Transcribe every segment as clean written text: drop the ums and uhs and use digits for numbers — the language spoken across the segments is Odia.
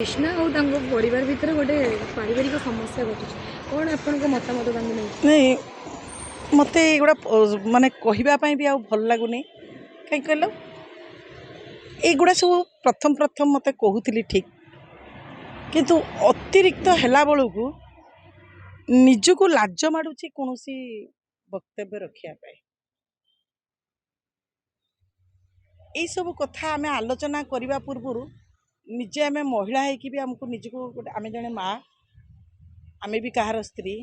कृष्णा और परिवार भितर गोटे पारिवारिक समस्या घटी कौन आपण मतामत नहीं नहीं मत एगुड़ा माने कहवाई भी भल लगुनि कहीं कहल युवा सब प्रथम प्रथम मत कहूली ठीक किंतु अतिरिक्त हैला बेलू निजको लाज माड़ुची कौन वक्तव्य रखापी यही सब कथा आम आलोचना करने पूर्व निजे आम महिला होगी भी आमको निजको आम जड़े माँ आम भी कहार स्त्री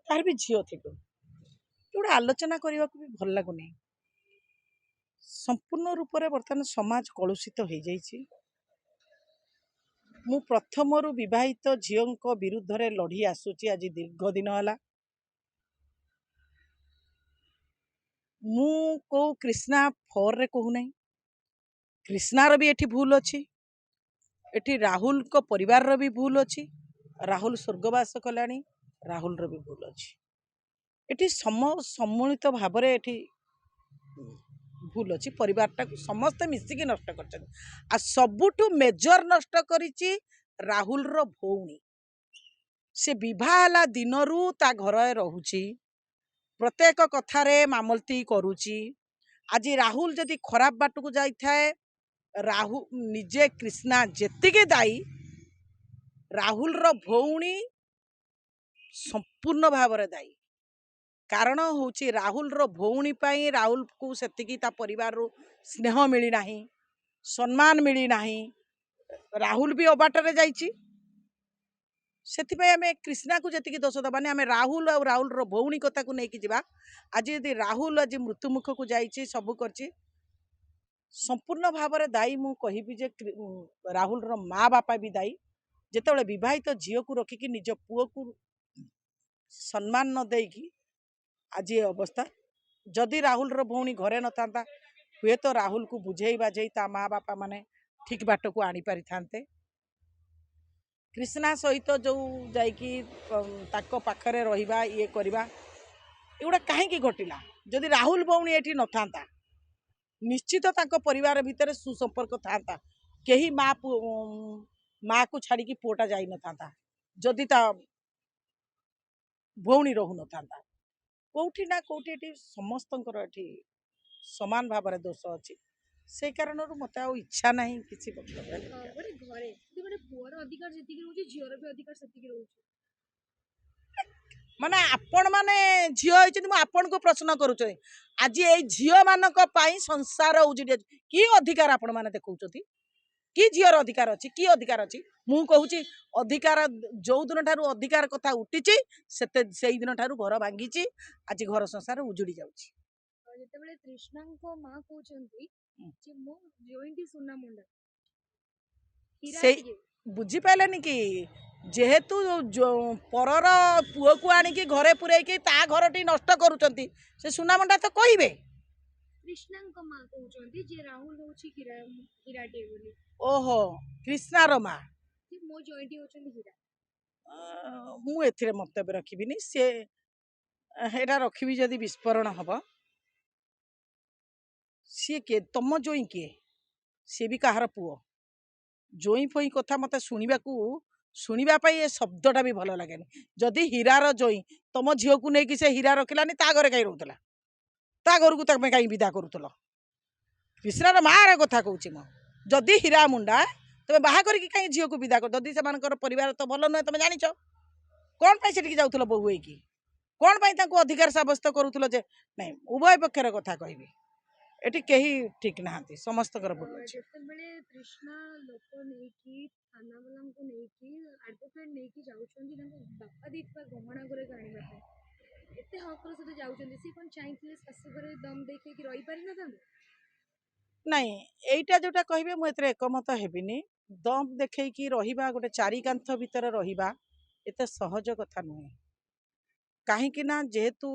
तार भी झील थी गोटे आलोचना करने को भी भल लगुनि संपूर्ण रूप से बर्तमान समाज कलुषित हो जाइए मु प्रथम विवाहित झील विरुद्ध रे लड़ी आसुची आज दीर्घ दिन है मु को कृष्णा फोर रे कहूना कृष्णार भी एठी भूल अच्छी एठी राहुल को परिवार रो भी भूल अच्छी राहुल स्वर्गवास कलानी राहुल रो भी भूल अच्छी एठी सम्मिलित भाव में एठी भूल अच्छी परिवारटा समस्त मिसिकी नष्ट कर सबुठु मेजर नष्ट करिछि राहुल रो भौणी से विवाह दिनरू ता घर रहुछि प्रत्येक कथारे मामलती करुछि आज राहुल जदि खराब बाट को जाई थाए राहुल निजे कृष्णा जेतिके दायी राहुल रो भौणी संपूर्ण भाव में दायी कारण होची राहुल रो भौणी पाई राहुल को सेतिकी ता परिवार रो स्नेह मिली नाही सम्मान मिली नाही राहुल भी अबाटरे जाइछि सेतिपय आमे कृष्णा को जतिकी दोष दबानी आमे राहुल और राहुल रो भौणी कथा को लेकिन जावा आज यदि राहुल आज मृत्युमुख को जाइछि सब करछि संपूर्ण भाव में दायी मु कहिबी जे राहुल रो माँ बापा भी दायी जेतेबेले विवाहित झील को रखिकी निज पुओ को सम्मान न देकी आज ये अवस्था जदि राहुल रो भौणी घरे न था हुए तो राहुल को बुझे बाझे ता माँ बापा माने ठीक बाट को आनी पारि थांते कृष्णा सहित जो जाइकी ताको पाखरे रहिबा ये करबा एगुड़ा कहीं घटिला जदि राहुल भौणी एठी न था निश्चित ताको परिवार भितर सुसंपर्क था कहीं माँ को छाड़ी की पुओटा जाई न था जदि ता भौणी रहु न था कौटी ना कौटी एठी समस्तंकर एठी समान भाव में दोष अच्छी से कारण मत इच्छा ना किसी माने आपण माने झील होइछन आपण को प्रश्न करूछ आज ये झील मानक पाई संसार उजिड़ी कि अधिकार आपण माने देखौछथि कि झीर अधिकार अच्छी कि अधिकार अच्छी मु कहूँ अधिकार जो दिन ठारू अधिकार कथा उठिची से दिन ठारू घर भांगी आज घर संसार उजुड़ी जाउछि जेतेबेले कृष्णांको मां कहउछंती जे मो जोइंटी सुना मुंडा से बुझी पाइलानी कि जेहेतु जो परर पुओ को आनिकी घरे पुरैकी ता घरटी नष्ट करूछंती से सुना मुंडा तो कहिबे कृष्णांको मां कहउछंती जे राहुल होछि हिराटे बोली ओहो कृष्णार मां जे मो जोइंटी होछंती हिरा मु एथिरे मन्तव्य रखिबिनी से हेडा रखिबी जदि विस्फोरण हबो सी के तुम जोई किए सी भी कहार पुओ जोई फोई कथा मत शुणा ये शब्दटा भी भल लगे जदि हीरार जोई तुम झील को लेकिन से हीरा रखिलानी ता घरे कहीं रोला ता घर को तुम कहीं विदा करूल कृष्णार मार कथा कहूँ मो जदि हीरा मुंडा तुम बाहा करके कहीं झील को विदा कर जदि से परिवार तो भल नुहे तुम जानिच कौन पाई सेठी जाऊल बोहू होइकी कौन पाई तांको अधिकार साब्यस्त करूल जे नहीं उभय पक्षर कथा कहबी एटी कहीं ठीक नहांती समस्त भूल अच्छे कृष्णा लोक नहीं थाना वाला को नहीं एडवोकेट नहीं जाउछंती बापा देखा गहना घरे जानिबा एते हकर सते जाउछंती से कोन चाहिए शाशु घरे दम देखे कि रही पारि न नहीं एटा जोटा कहबे मु एतरे एकमत हेबिनी दम देखे कि रहिबा गोटे चारि कांथ भितर रहिबा एते सहज कथा नुहे कहीं ना जेहेतु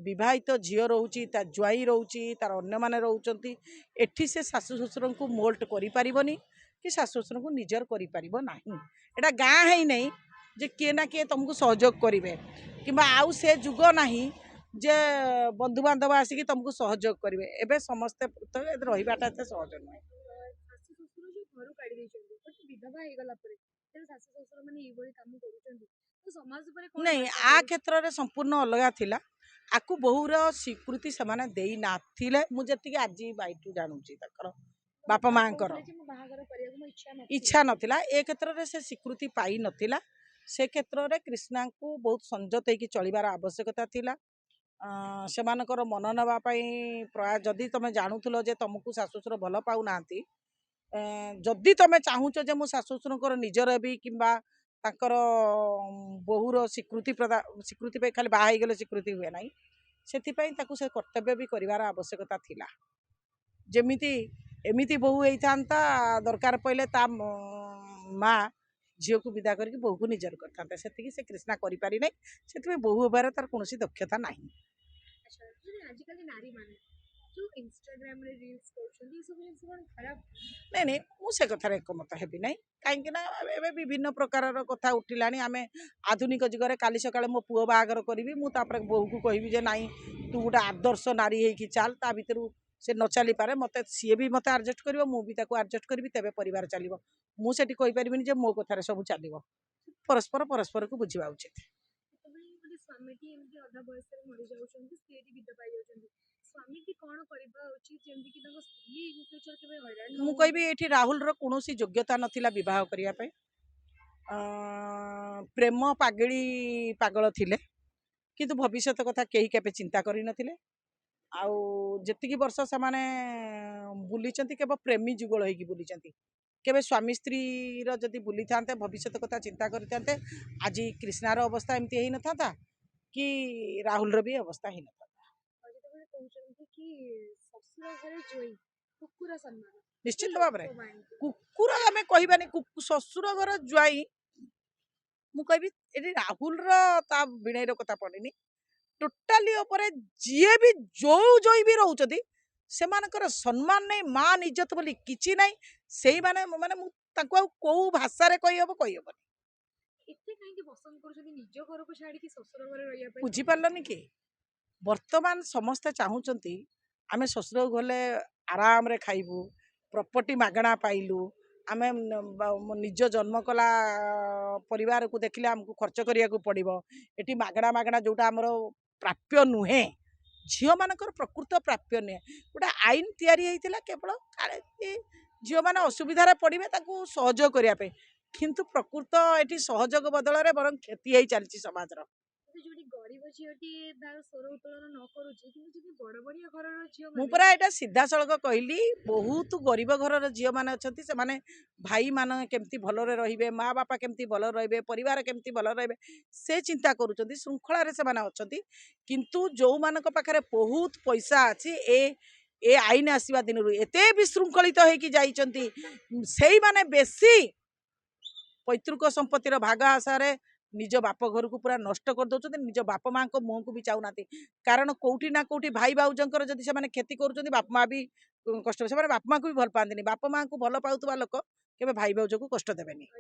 विवाहित झील रोची ज्वाई रोची तार अन्य माने रोचंती एठी से शाशु शशुर को मोल्ट करि परिबनी कि शाशु शशुर को निजर करि परिबो नाही एटा गाँ है नहीं जे किए ना किए तुमको सहयोग करेंगे कि आउ से जुग नाही जे बंधु बांधव आसिक तुमको सहयोग करेंगे एवं समस्ते रहीबाटा एत सहज नुहे ଦେଇଛନ୍ତି ବଟ୍ ବିଧବା ହେଇଗଲା ପରେ ତେବେ ଶାଶୁ ଶ୍ୱଶୁର ମାନେ ଏଇଭଳି କାମ କରୁଛନ୍ତି ତ ସମାଜ ଉପରେ କଣ ନାଇଁ ବାର୍ତ୍ତା ଆ ଦେବେ? କ୍ଷେତ୍ରରେ ସମ୍ପୂର୍ଣ୍ଣ ଅଲଗା ଥିଲା। ଆକୁ ବୋହୂର ସ୍ୱୀକୃତି ସେମାନେ ଦେଇ ନଥିଲେ ମୁଁ ଯେତିକି ଆଜି ବାଇଠୁ ଜାଣୁଛି ତାଙ୍କର ବାପା ବାପା ମାଙ୍କର କହୁଥିଲେ ଯେ ମୋ ବାହାଘର କରିବାକୁ ମୋ ଇଚ୍ଛା ଇଚ୍ଛା ନଥିଲା। ନଥିଲା। ଏ କ୍ଷେତ୍ରରେ ସେ ସ୍ୱୀକୃତି ପାଇନଥିଲା। ସେ କ୍ଷେତ୍ରରେ କ୍ରିଷ୍ଣାଙ୍କୁ ବହୁତ ସଂଯତ ହେଇକି ଚଳିବାର ଆବଶ୍ୟକତା ଥିଲା। ସେମାନଙ୍କର ମନ ନେବା ପାଇଁ ପ୍ରୟାସ ଯଦି ତମେ ଜାଣୁଥିଲ ଯେ ତମକୁ ଶାଶୁ ଶ୍ୱଶୁର ଭଲ ପାଉନାହାନ୍ତି, ଯଦି ତମେ ଚାହୁଁଛ ଯେ ମୁଁ ଶାଶୁ ଶ୍ୱଶୁରଙ୍କର ନିଜର ବି କିମ୍ବା ତାଙ୍କର ବୋହୂର ସ୍ୱୀକୃତି ପାଇଁ ଖାଲି ବାହା ହେଇଗଲେ ସ୍ୱୀକୃତି ହୁଏ ନାହିଁ। ସେଥିପାଇଁ ତାକୁ ସେ କର୍ତ୍ତବ୍ୟ ବି କରିବାର ଆବଶ୍ୟକତା ଥିଲା। ଯେମିତି ଏମିତି ବୋହୂ ହେଇଥାନ୍ତା ଦରକାର ପଇଲେ ତା ମା ଝିଅକୁ ବିଦା କରିକି ବୋହୂକୁ ନିଜର କରିଥାନ୍ତା। ସେତିକି ସେ କ୍ରିଷ୍ଣା କରିପାରି ନାହିଁ। ସେଥିପାଇଁ ବୋହୂ ହେବାର ତାର କୌଣସି ଦକ୍ଷତା ନାହିଁ। ଆଚ୍ଛା ଯଦି ଆଜିକାଲି ନାରୀମାନେ ଯୋଉ ଇନଷ୍ଟାଗ୍ରାମରେ ରିଲ୍ସ କରୁଛନ୍ତି ଏସବୁ ଜିନିଷ କଣ ଖରାପ? ନାଇଁ ନାଇଁ ମୁଁ ସେ କଥାରେ ଏକମତ ହେବି ନାହିଁ। କାହିଁକି ନା ଏବେ ବିଭିନ୍ନ ପ୍ରକାରର କଥା ଉଠିଲାଣି। ଆମେ ଆଧୁନିକ ଯୁଗରେ କାଲି ସକାଳେ ମୋ ପୁଅ ବାହାଘର କରିବି, ମୁଁ ତାପରେ ବୋହୂକୁ କହିବି ଯେ ନାଇଁ ତୁ ଗୋଟେ ଆଦର୍ଶ ନାରୀ ହେଇକି ଚାଲ, ତା ଭିତରୁ ସେ ନ ଚାଲିପାରେ ମତେ ସିଏ ବି ମତେ ଆଡଜଷ୍ଟ କରିବ, ମୁଁ ବି ତାକୁ ଆଡଜଷ୍ଟ କରିବି, ତେବେ ପରିବାର ଚାଲିବ। ମୁଁ ସେଠି କହିପାରିବିନି ଯେ ମୋ କଥାରେ ସବୁ ଚାଲିବ। ପରସ୍ପର ପରସ୍ପରକୁ ବୁଝିବା ଉଚିତ। ଯେତେବେଳେ ଗୋଟେ ସ୍ୱାମୀଟି ଏମିତି ଅଧା ବୟସରେ ମରିଯାଉଛନ୍ତି ସ୍ତ୍ରୀଟି ବିଧବା ହେଇଯାଉଛନ୍ତି ସ୍ୱାମୀଟି କଣ କରିବା ଉଚିତ ଯେମିତିକି ତାଙ୍କ ସ୍ତ୍ରୀ ଇନ୍ ଫ୍ୟୁଚର କେବେ ହଇରାଣ ନ ମୁଁ ହୁଅନ୍ତୁ? କହିବି ଏଠି ରାହୁଲର କୌଣସି ଯୋଗ୍ୟତା ନଥିଲା ବିବାହ କରିବା ପାଇଁ। ପ୍ରେମ ପାଗଳି ପାଗଳ ଥିଲେ, କିନ୍ତୁ ଭବିଷ୍ୟତ କଥା କେହି କେବେ ଚିନ୍ତା କରିନଥିଲେ। ଆଉ ଯେତିକି ବର୍ଷ ସେମାନେ ବୁଲିଛନ୍ତି କେବଳ ପ୍ରେମୀ ଯୁଗଳ ହେଇକି ବୁଲିଛନ୍ତି। କେବେ ସ୍ୱାମୀ ସ୍ତ୍ରୀର ଯଦି ବୁଲିଥାନ୍ତେ ଭବିଷ୍ୟତ କଥା ଚିନ୍ତା କରିଥାନ୍ତେ ଆଜି କ୍ରିଷ୍ଣାର ଅବସ୍ଥା ଏମିତି ହେଇନଥାନ୍ତା କି ରାହୁଲର ବି ଅବସ୍ଥା ହେଇନଥାନ୍ତା। ଆଉ ଯେତେବେଳେ କହୁଛନ୍ତି କି ଶ୍ୱଶୁର ଘରେ ଜୋଇ କୁକୁର ସମ୍ମାନ ତ ନିଶ୍ଚିତ ଭାବରେ ଲୋକମାନଙ୍କୁ କୁକୁର ଆମେ କହିବାନି, ଶ୍ୱଶୁର ଘର ଜ୍ୱାଇଁ ମୁଁ କହିବି ଏଠି ରାହୁଲର ତା ଭିଣେଇର କଥା ପଡ଼ିନି। ଟୋଟାଲି ଉପରେ ଯିଏ ବି ଯୋଉ ଜୋଇ ବି ରହୁଛନ୍ତି ସେମାନଙ୍କର ସମ୍ମାନ ନାହିଁ, ମାନ ଇଜ୍ଜତ ବୋଲି କିଛି ନାହିଁ। ସେଇମାନେ ମାନେ ମୁଁ ତାଙ୍କୁ ଆଉ କୋଉ ଭାଷାରେ କହିହବନି। ଏତେ କାହିଁକି ପସନ୍ଦ କରୁଛନ୍ତି ନିଜ ଘରକୁ ଛାଡ଼ିକି ଶ୍ୱଶୁର ଘରେ ରହିବା ପାଇଁ? ବୁଝିପାରିଲନି କି? ବର୍ତ୍ତମାନ ସମସ୍ତେ ଚାହୁଁଛନ୍ତି ଆମେ ଶ୍ୱଶୁରକୁ ଗଲେ ଆରାମରେ ଖାଇବୁ, ପ୍ରପର୍ଟି ମାଗଣା ପାଇଲୁ, ଆମେ ନିଜ ଜନ୍ମ କଲା ପରିବାରକୁ ଦେଖିଲେ ଆମକୁ ଖର୍ଚ୍ଚ କରିବାକୁ ପଡ଼ିବ। ଏଠି ମାଗଣା ମାଗଣା ଯେଉଁଟା ଆମର ପ୍ରାପ୍ୟ ନୁହେଁ, ଝିଅମାନଙ୍କର ପ୍ରକୃତ ପ୍ରାପ୍ୟ ନୁହେଁ। ଗୋଟେ ଆଇନ ତିଆରି ହେଇଥିଲା କେବଳ କାଳେ ଝିଅମାନେ ଅସୁବିଧାରେ ପଡ଼ିବେ ତାକୁ ସହଯୋଗ କରିବା ପାଇଁ, କିନ୍ତୁ ପ୍ରକୃତ ଏଠି ସହଯୋଗ ବଦଳରେ ବରଂ କ୍ଷତି ହେଇ ଚାଲିଛି ସମାଜର। କିନ୍ତୁ ଯୋଉଠି ଗରିବ ଝିଅଟି ତାର ସ୍ୱର ଉତ୍ତୋଳନ ନ କରୁଛି କିନ୍ତୁ ଯଦି ବଡ଼ ବଡ଼ିଆ ଘରର ଝିଅ ମୁଁ ମାନେ ପରା ଏଇଟା ସିଧାସଳଖ କହିଲି, ବହୁତ ଗରିବ ଘରର ଝିଅମାନେ ଅଛନ୍ତି, ସେମାନେ ଭାଇମାନେ କେମିତି ଭଲରେ ରହିବେ, ମା ବାପା କେମିତି ଭଲରେ ରହିବେ, ପରିବାର କେମିତି ଭଲରେ ରହିବେ ସେ ଚିନ୍ତା କରୁଛନ୍ତି, ଶୃଙ୍ଖଳାରେ ସେମାନେ ଅଛନ୍ତି। କିନ୍ତୁ ଯେଉଁମାନଙ୍କ ପାଖରେ ବହୁତ ପଇସା ଅଛି ଏ ଆଇନ ଆସିବା ଦିନରୁ ଏତେ ବିଶୃଙ୍ଖଳିତ ହେଇକି ଯାଇଛନ୍ତି, ସେଇମାନେ ବେଶୀ ପୈତୃକ ସମ୍ପତ୍ତିର ଭାଗ ଆଶାରେ ନିଜ ବାପ ଘରକୁ ପୁରା ନଷ୍ଟ କରିଦେଉଛନ୍ତି, ନିଜ ବାପା ମାଙ୍କ ମୁହଁକୁ ବି ଚାହୁଁନାହାନ୍ତି। କାରଣ କୋଉଠି ନା କୋଉଠି ଭାଇ ଭାଉଜଙ୍କର ଯଦି ସେମାନେ କ୍ଷତି କରୁଛନ୍ତି ବାପା ମା ବି କଷ୍ଟ, ସେମାନେ ବାପା ମାଙ୍କୁ ବି ଭଲ ପାଆନ୍ତିନି। ବାପା ମାଙ୍କୁ ଭଲ ପାଉଥିବା ଲୋକ କେବେ ଭାଇ ଭାଉଜକୁ କଷ୍ଟ ଦେବେନି।